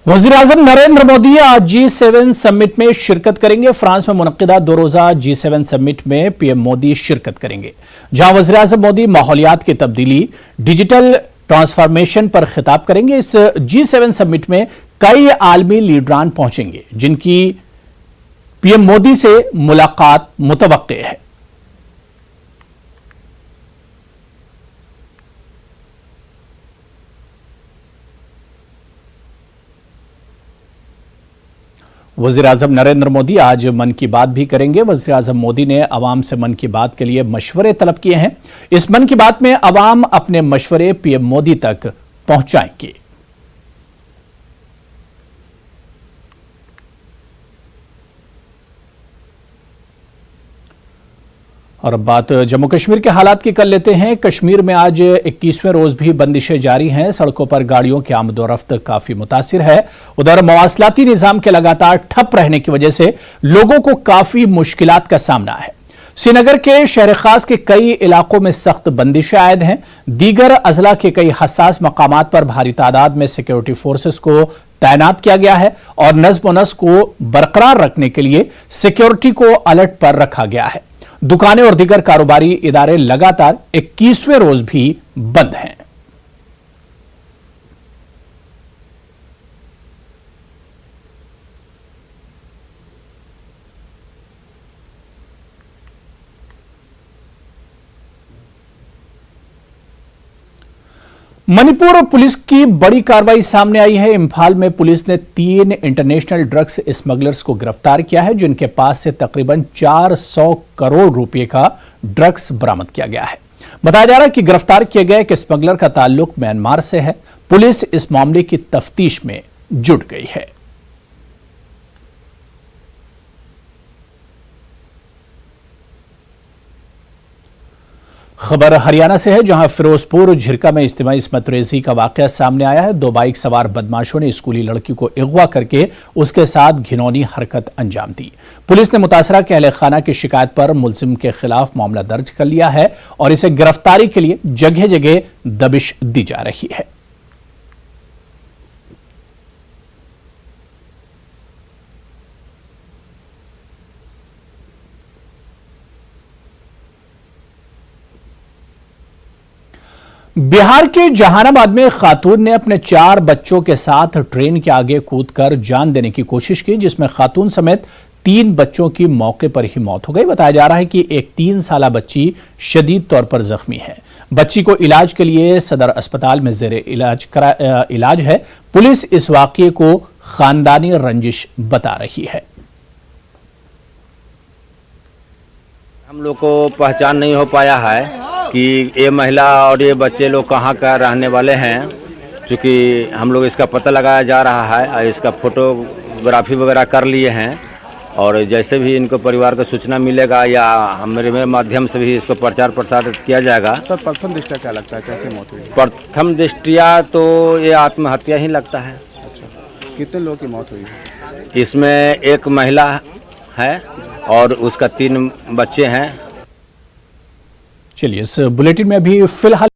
वज़ीर-ए-आज़म नरेंद्र मोदी आज G7 summit में शिरकत करेंगे। फ्रांस में मुनक़िदा 2 रोज़ा G7 समिट में पीएम मोदी शिरकत करेंगे, जहां वज़ीर-ए-आज़म मोदी माहौलियात की तब्दीली, डिजिटल ट्रांसफॉर्मेशन पर खिताब करेंगे। इस G7 समिट में कई आलमी लीडरान पहुंचेंगे, जिनकी पीएम मोदी से मुलाकात मुतवक्के है। वज़ीर-ए-आज़म नरेंद्र मोदी आज मन की बात भी करेंगे। वज़ीर-ए-आज़म मोदी ने अवाम से मन की बात के लिए मशवरे तलब किए हैं। इस मन की बात में अवाम अपने मशवरे पीएम मोदी तक पहुंचाएंगे। और अब बात जम्मू कश्मीर के हालात की कर लेते हैं। कश्मीर में आज 21वें रोज भी बंदिशें जारी हैं। सड़कों पर गाड़ियों की आमदोरफ्त काफी मुतासिर है। उधर मवासलाती निजाम के लगातार ठप रहने की वजह से लोगों को काफी मुश्किलात का सामना है। श्रीनगर के शहर खास के कई इलाकों में सख्त बंदिशें आयद हैं। दीगर अजला के कई हसास मकामात पर भारी तादाद में सिक्योरिटी फोर्सेस को तैनात किया गया है और नज्म व नस्क को बरकरार रखने के लिए सिक्योरिटी को अलर्ट पर रखा गया है। दुकानें और दीगर कारोबारी इदारे लगातार 21वें रोज भी बंद हैं। मणिपुर पुलिस की बड़ी कार्रवाई सामने आई है। इंफाल में पुलिस ने 3 इंटरनेशनल ड्रग्स स्मगलर्स को गिरफ्तार किया है, जिनके पास से तकरीबन 400 करोड़ रुपए का ड्रग्स बरामद किया गया है। बताया जा रहा है कि गिरफ्तार किए गए एक स्मगलर का ताल्लुक म्यांमार से है। पुलिस इस मामले की तफ्तीश में जुट गई है। खबर हरियाणा से है, जहां फिरोजपुर झिरका में इज्तिमाई इस्मत रेजी का वाकया सामने आया है। 2 बाइक सवार बदमाशों ने स्कूली लड़की को अगवा करके उसके साथ घिनौनी हरकत अंजाम दी। पुलिस ने मुतासरा के अहले खाना की शिकायत पर मुलजिम के खिलाफ मामला दर्ज कर लिया है और इसे गिरफ्तारी के लिए जगह जगह दबिश दी जा रही है। बिहार के जहानाबाद में खातून ने अपने 4 बच्चों के साथ ट्रेन के आगे कूदकर जान देने की कोशिश की, जिसमें खातून समेत 3 बच्चों की मौके पर ही मौत हो गई। बताया जा रहा है कि एक 3 साला बच्ची शदीद तौर पर जख्मी है। बच्ची को इलाज के लिए सदर अस्पताल में जेर इलाज है। पुलिस इस वाकये को खानदानी रंजिश बता रही है। हम लोग को पहचान नहीं हो पाया है कि ये महिला और ये बच्चे लोग कहाँ का रहने वाले हैं। चूँकि हम लोग इसका पता लगाया जा रहा है और इसका फोटोग्राफी वगैरह कर लिए हैं, और जैसे भी इनको परिवार को सूचना मिलेगा या मेरे माध्यम से भी इसको प्रचार प्रसार किया जाएगा। सर, प्रथम दृष्टया क्या लगता है, कैसे मौत हुई? प्रथम दृष्टया तो ये आत्महत्या ही लगता है। अच्छा, कितने लोगों की मौत हुई? इसमें एक महिला है और उसका 3 बच्चे हैं। चलिए, इस बुलेटिन में अभी फिलहाल